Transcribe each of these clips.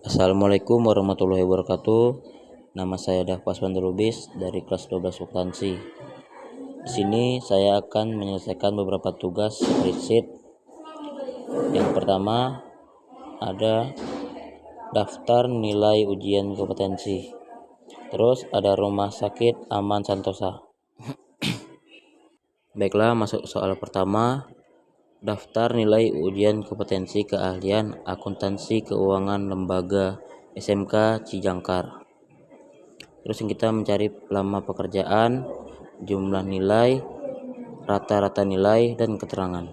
Assalamualaikum warahmatullahi wabarakatuh. Nama saya Dahfaswan Lubis dari kelas 12 akuntansi. Di sini saya akan menyelesaikan beberapa tugas spreadsheet. Yang pertama ada daftar nilai ujian kompetensi. Terus ada Rumah Sakit Aman Santosa. Baiklah, masuk soal pertama. Daftar nilai ujian kompetensi keahlian akuntansi keuangan lembaga SMK Cijangkar. Terus kita mencari lama pekerjaan, jumlah nilai, rata-rata nilai, dan keterangan.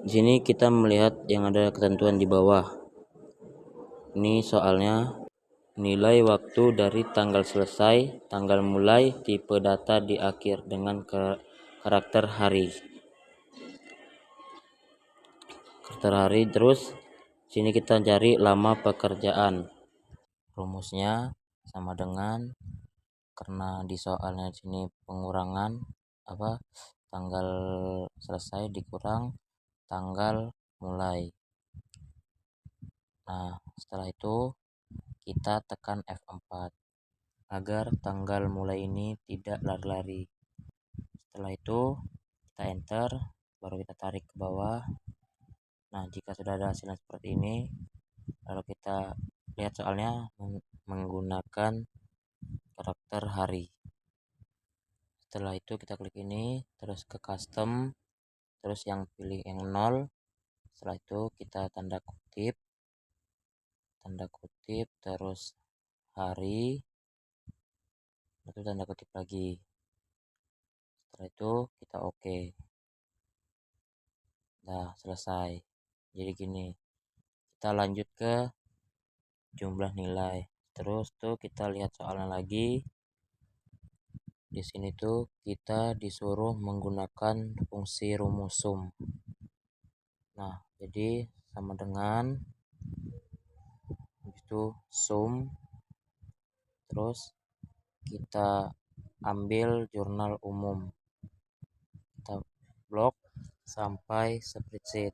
Di sini kita melihat yang ada ketentuan di bawah. Ini soalnya nilai waktu dari tanggal selesai, tanggal mulai, tipe data di akhir dengan karakter hari. Terus sini kita cari lama pekerjaan. Rumusnya sama dengan, karena di soalnya sini pengurangan tanggal selesai dikurang tanggal mulai. Nah, setelah itu kita tekan F4 agar tanggal mulai ini tidak lari-lari. Setelah itu kita enter, baru kita tarik ke bawah. Nah, jika sudah ada hasilnya seperti ini, lalu kita lihat soalnya menggunakan karakter hari. Setelah itu kita klik ini, terus ke custom, terus yang pilih yang 0. Setelah itu kita tanda kutip, terus hari, itu tanda kutip lagi. Setelah itu kita oke. Nah, selesai. Jadi gini, kita lanjut ke jumlah nilai. Terus tuh kita lihat soalnya lagi. Di sini tuh kita disuruh menggunakan fungsi rumus sum. Nah, jadi sama dengan itu sum, terus kita ambil jurnal umum, kita blok sampai spreadsheet.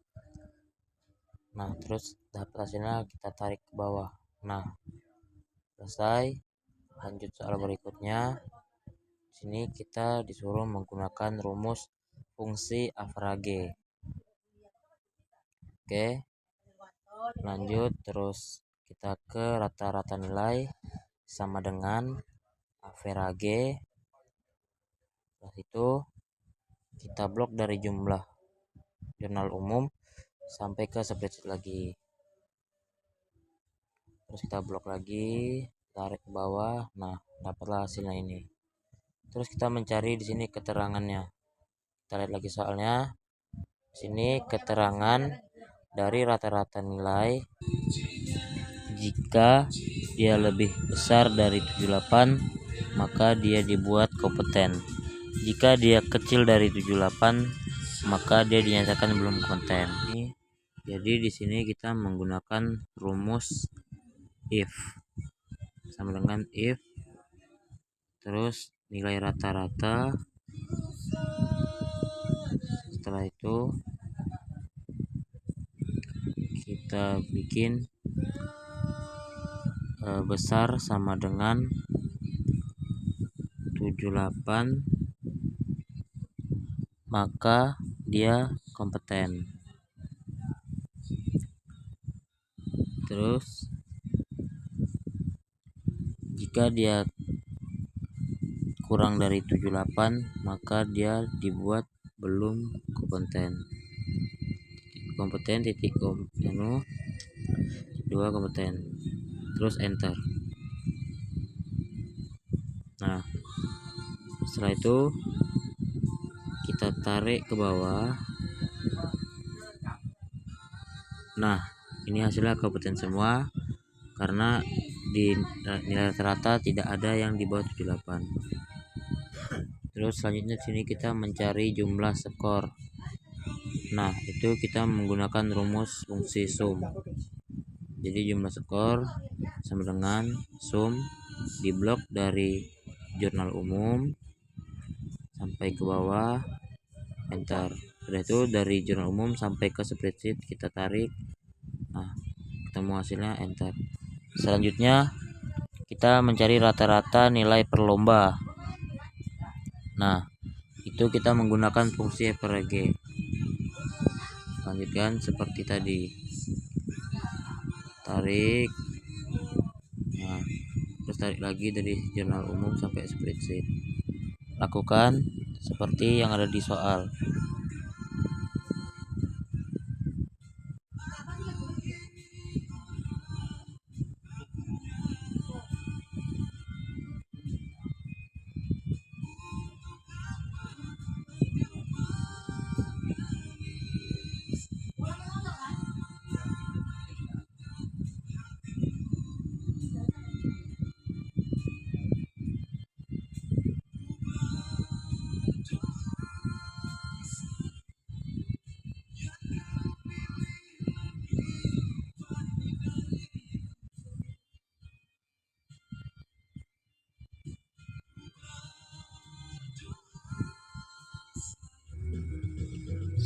Nah, terus dapat hasilnya kita tarik ke bawah. Nah, selesai. Lanjut soal berikutnya. Sini kita disuruh menggunakan rumus fungsi average. Oke, lanjut. Terus kita ke rata-rata nilai sama dengan average. Setelah itu kita blok dari jumlah jurnal umum sampai ke spreadsheet lagi. Terus kita blok lagi, tarik ke bawah. Nah, dapatlah hasilnya ini. Terus kita mencari di sini keterangannya. Kita lihat lagi soalnya. Di sini keterangan dari rata-rata nilai. Jika dia lebih besar dari 78, maka dia dibuat kompeten. Jika dia kecil dari 78, maka dia dinyatakan belum kompeten. Jadi di sini kita menggunakan rumus if. Sama dengan if, terus nilai rata-rata. Setelah itu kita bikin besar sama dengan 78, maka dia kompeten. Terus jika dia kurang dari 78, maka dia dibuat belum kompeten. Kompeten titik dua kompeten. Terus enter. Nah, setelah itu kita tarik ke bawah. Nah, ini hasilnya kompeten semua karena di nilai rata-rata tidak ada yang di bawah 78. Terus selanjutnya sini kita mencari jumlah skor. Nah, itu kita menggunakan rumus fungsi sum. Jadi jumlah skor sama dengan sum diblok dari jurnal umum sampai ke bawah, enter. Setelah itu dari jurnal umum sampai ke spreadsheet kita tarik. Nah, ketemu hasilnya, enter. Selanjutnya kita mencari rata-rata nilai per lomba. Nah, itu kita menggunakan fungsi average. Lanjutkan seperti tadi, tarik, nah terus tarik lagi dari jurnal umum sampai spreadsheet. Lakukan seperti yang ada di soal.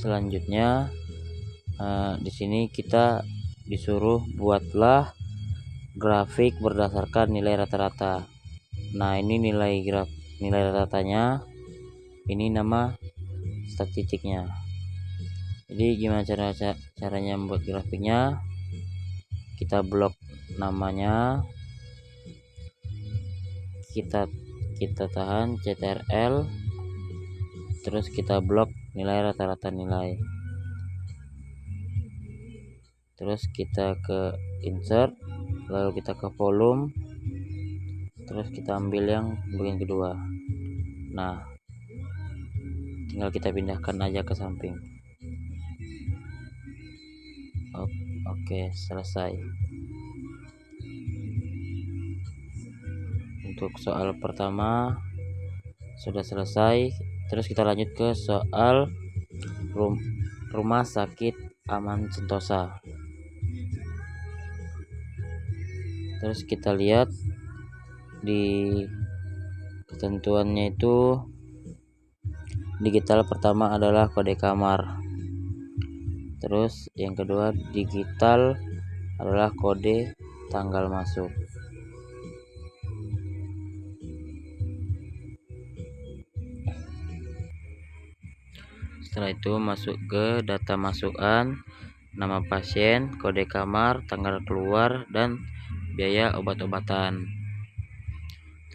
Selanjutnya di sini kita disuruh buatlah grafik berdasarkan nilai rata-rata. Nah, ini nilai rata-ratanya, ini nama statistiknya. Jadi gimana caranya membuat grafiknya? Kita blok namanya, kita tahan ctrl, terus kita blok nilai rata-rata nilai, terus kita ke insert, lalu kita ke volume, terus kita ambil yang bagian kedua. Nah, tinggal kita pindahkan aja ke samping. Oke, selesai. Untuk soal pertama sudah selesai. Terus kita lanjut ke soal Rumah Sakit Aman Sentosa. Terus kita lihat di ketentuannya itu, digital pertama adalah kode kamar. Terus yang kedua digital adalah kode tanggal masuk. Setelah itu masuk ke data masukan, nama pasien, kode kamar, tanggal keluar, dan biaya obat-obatan.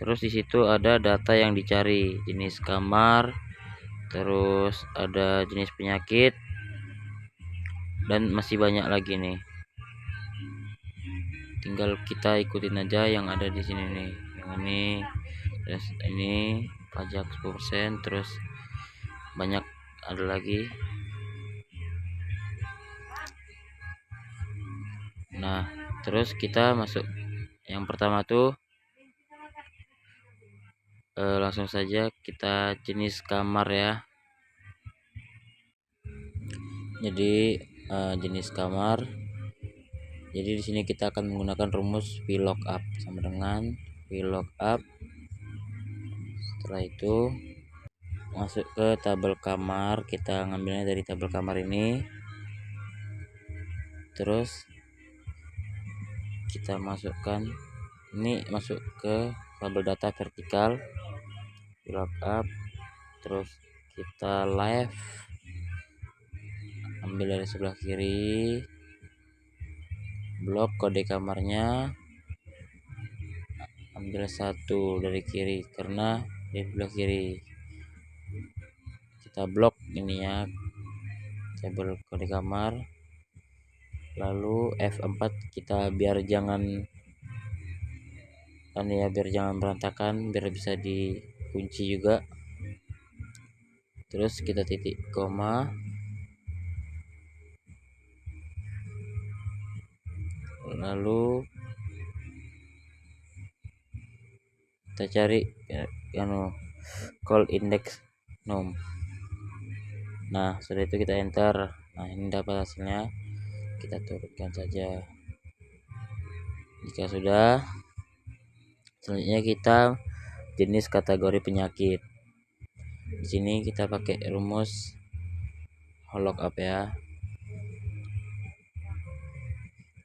Terus di situ ada data yang dicari, jenis kamar, terus ada jenis penyakit, dan masih banyak lagi nih. Tinggal kita ikutin aja yang ada di sini nih. Yang ini, terus ini pajak 10%, terus banyak ada lagi. Nah, terus kita masuk yang pertama tuh, langsung saja kita jenis kamar ya. Jadi jenis kamar. Jadi di sini kita akan menggunakan rumus VLOOKUP, sama dengan VLOOKUP. Setelah itu masuk ke tabel kamar, kita ngambilnya dari tabel kamar ini. Terus kita masukkan ini, masuk ke tabel data vertikal VLOOKUP. Terus kita left, ambil dari sebelah kiri, blok kode kamarnya, ambil satu dari kiri karena di sebelah kiri. Kita blok ini ya, tabel kode kamar, lalu F4 kita biar jangan berantakan, biar bisa dikunci juga. Terus kita titik koma, lalu kita cari call index num. Nah, setelah itu kita enter. Nah, ini dapat hasilnya, kita turunkan saja. Jika sudah, selanjutnya kita jenis kategori penyakit. Di sini kita pakai rumus VLOOKUP ya.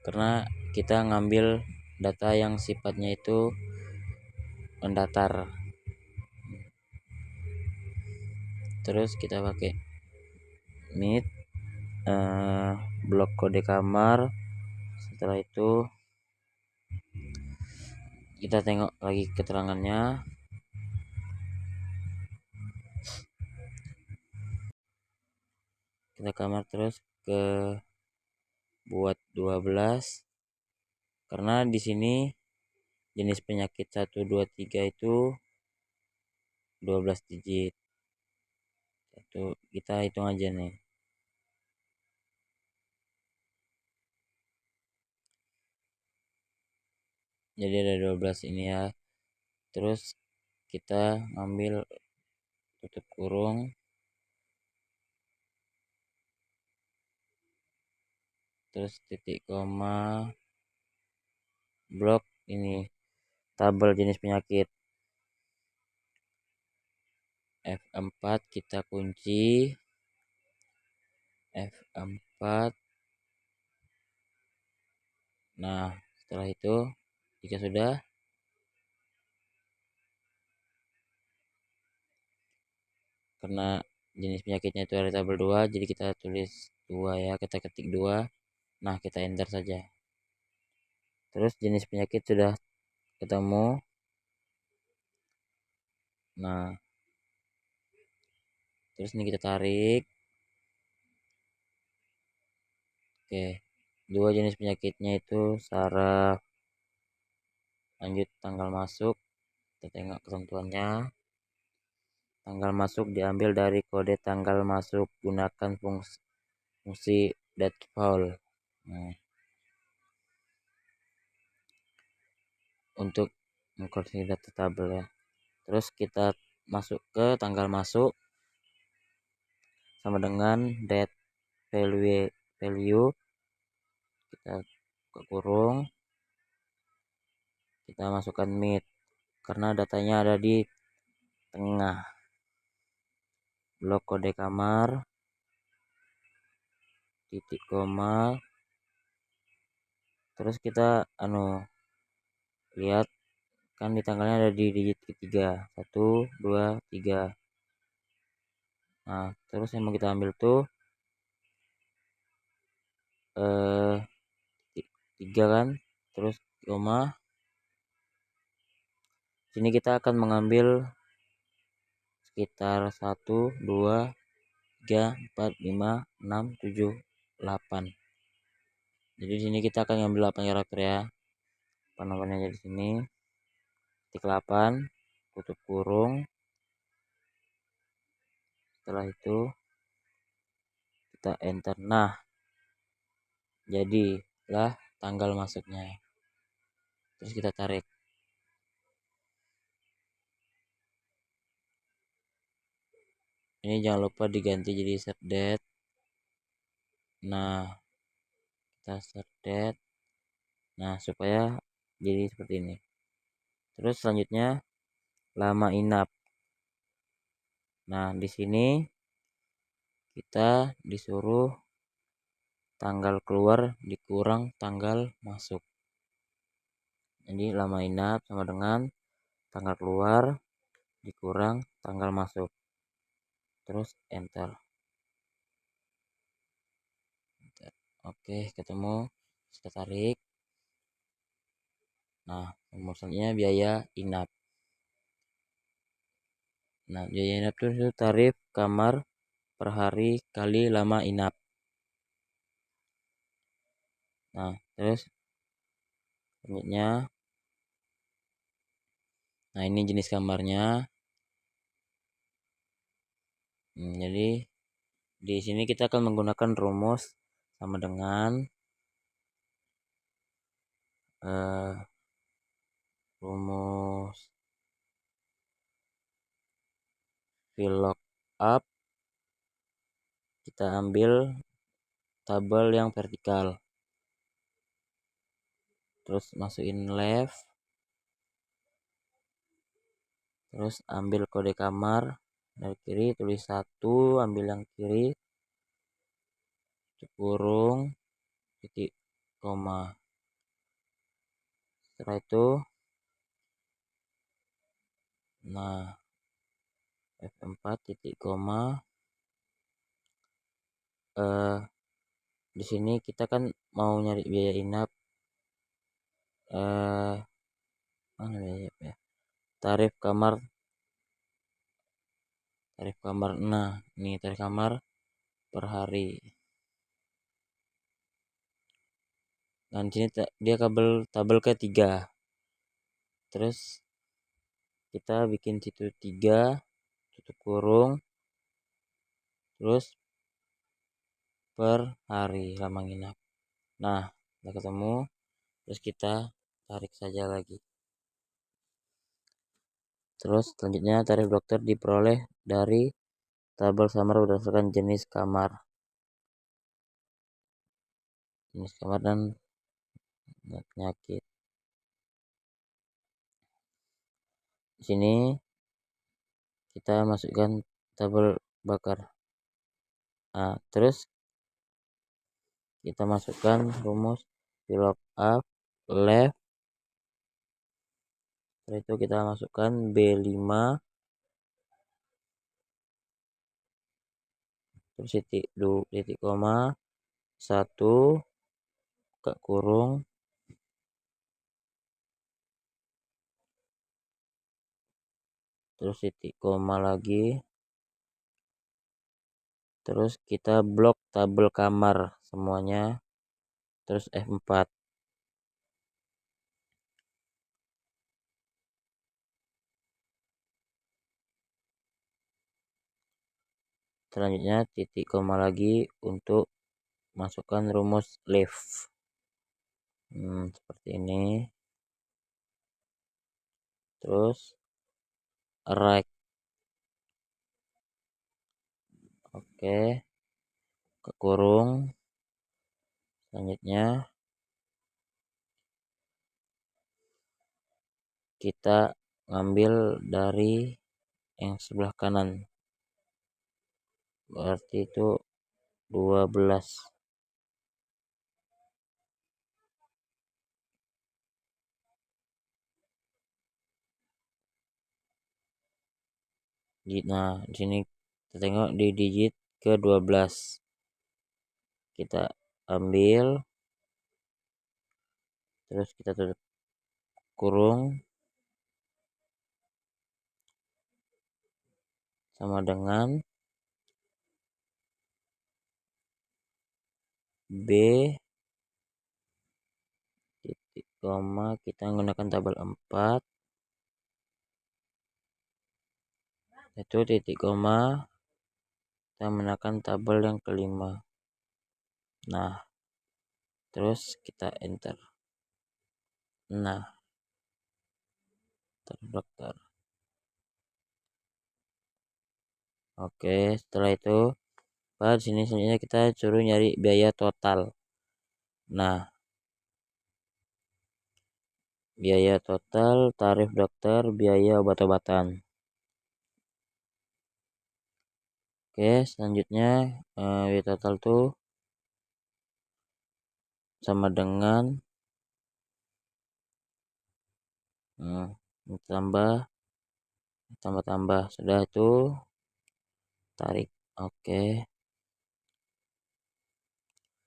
karena kita ngambil data yang sifatnya itu mendatar. Terus kita pakai meet blok kode kamar. Setelah itu kita tengok lagi keterangannya. Kita kamar terus ke buat 12, karena di sini jenis penyakit 1 2 3 itu 12 digit. Itu kita hitung aja nih. Jadi ada 12 ini ya. Terus kita ngambil tutup kurung, terus titik koma, blok ini tabel jenis penyakit F4, kita kunci F4. Nah, setelah itu jika sudah, karena jenis penyakitnya itu ada tabel 2, jadi kita tulis 2 ya, kita ketik 2. Nah, kita enter saja. Terus jenis penyakit sudah ketemu. Nah, terus ini kita tarik. Oke, 2 jenis penyakitnya itu saraf. Lanjut tanggal masuk, kita tengok ketentuannya. Tanggal masuk diambil dari kode tanggal masuk, gunakan fungsi dateful. Nah, untuk mengkonversi data tabel ya. Terus kita masuk ke tanggal masuk sama dengan date value, kita buka kurung, kita masukkan mid karena datanya ada di tengah. Blok kode kamar, titik koma, terus kita lihat kan di tanggalnya ada di digit ketiga, 1 2 3. Nah, terus yang mau kita ambil tuh 3 kan, terus koma. Sini kita akan mengambil sekitar 1 2 3 4 5 6 7 8. Jadi di sini kita akan ngambil 8 karakter ya. Apa namanya di sini? Ketik 8, tutup kurung. Setelah itu kita enter. Nah, jadilah tanggal masuknya. Terus kita tarik. Ini jangan lupa diganti jadi set date. Nah, kita set date. Nah, supaya jadi seperti ini. Terus selanjutnya lama inap. Nah, di sini kita disuruh tanggal keluar dikurang tanggal masuk. Jadi lama inap sama dengan tanggal keluar dikurang tanggal masuk. Terus enter. Oke, ketemu. Kita tarik. Nah, nomor selanjutnya biaya inap. Nah, biaya inap itu tarif kamar per hari kali lama inap. Nah, terus selanjutnya, nah ini jenis kamarnya. Jadi di sini kita akan menggunakan rumus sama dengan rumus VLOOKUP. Kita ambil tabel yang vertikal, terus masukin left, terus ambil kode kamar dari kiri, tulis 1, ambil yang kiri, kurung, titik koma. Setelah itu nah F4 titik koma. Di sini kita kan mau nyari biaya inap, mana ya, tarif kamar. Nah ini tarif kamar per hari. Nah di sini dia tabel ketiga. Terus kita bikin situ 3 tutup kurung, terus per hari lama nginap. Nah udah ketemu, terus kita tarik saja lagi. Terus selanjutnya tarif dokter diperoleh dari tabel samar berdasarkan jenis kamar dan penyakit. Di sini kita masukkan tabel bakar. Nah, terus kita masukkan rumus fill up left. Setelah itu kita masukkan B5, terus titik koma 1 buka kurung, terus titik koma lagi, terus kita blok tabel kamar semuanya, terus F4. Selanjutnya titik koma lagi untuk masukkan rumus left. Seperti ini. Terus right. Oke, ke kurung. Selanjutnya kita ngambil dari yang sebelah kanan, berarti itu 12. Nah di sini kita tengok di digit ke 12, kita ambil, terus kita tutup kurung sama dengan B titik koma, kita menggunakan tabel 4, itu titik koma, kita menggunakan tabel yang kelima. Nah terus kita enter. Nah terdaftar. Oke, setelah itu di sini selanjutnya kita suruh nyari biaya total. Nah biaya total, tarif dokter, biaya obat-obatan. Oke, selanjutnya biaya total tuh sama dengan tambah sudah itu tarik. Oke,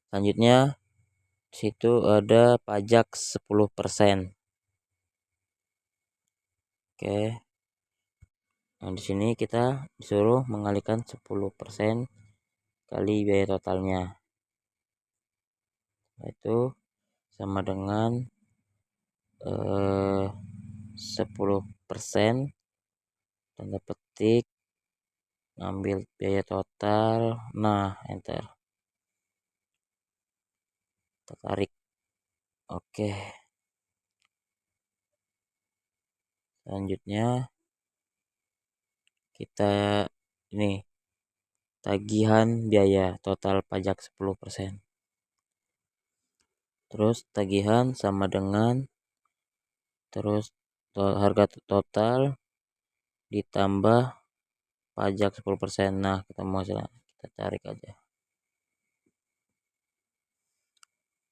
selanjutnya situ ada pajak 10%. Oke, nah di sini kita disuruh mengalihkan 10% kali biaya totalnya, itu sama dengan 10%, tanda petik, ambil biaya total. Nah enter, tarik. Oke, selanjutnya kita ini tagihan biaya total pajak 10%. Terus tagihan sama dengan terus harga total ditambah pajak 10%. Nah kita tarik aja.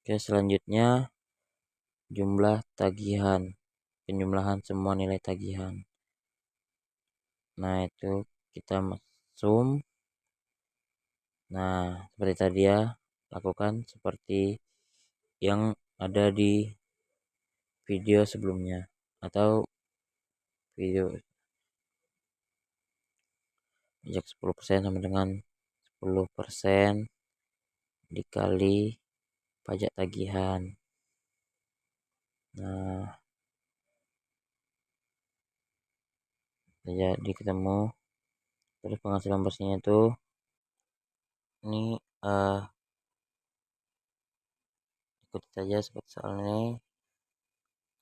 Oke, selanjutnya jumlah tagihan, penjumlahan semua nilai tagihan. Nah, itu kita sum. Nah, seperti tadi ya, lakukan seperti yang ada di video sebelumnya atau video pajak 10% sama dengan 10% dikali pajak tagihan. Nah, jadi ketemu. Terus penghasilan bersihnya itu ini ikuti saja seperti soal ini,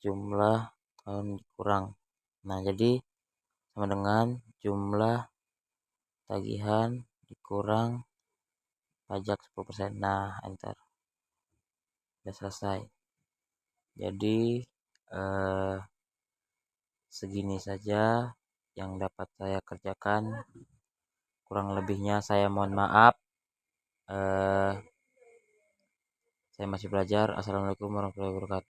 jumlah tahun dikurang. Nah, jadi sama dengan jumlah tagihan dikurang pajak 10%. Nah, enter. Sudah selesai. Jadi segini saja yang dapat saya kerjakan. Kurang lebihnya saya mohon maaf. Saya masih belajar. Assalamualaikum warahmatullahi wabarakatuh.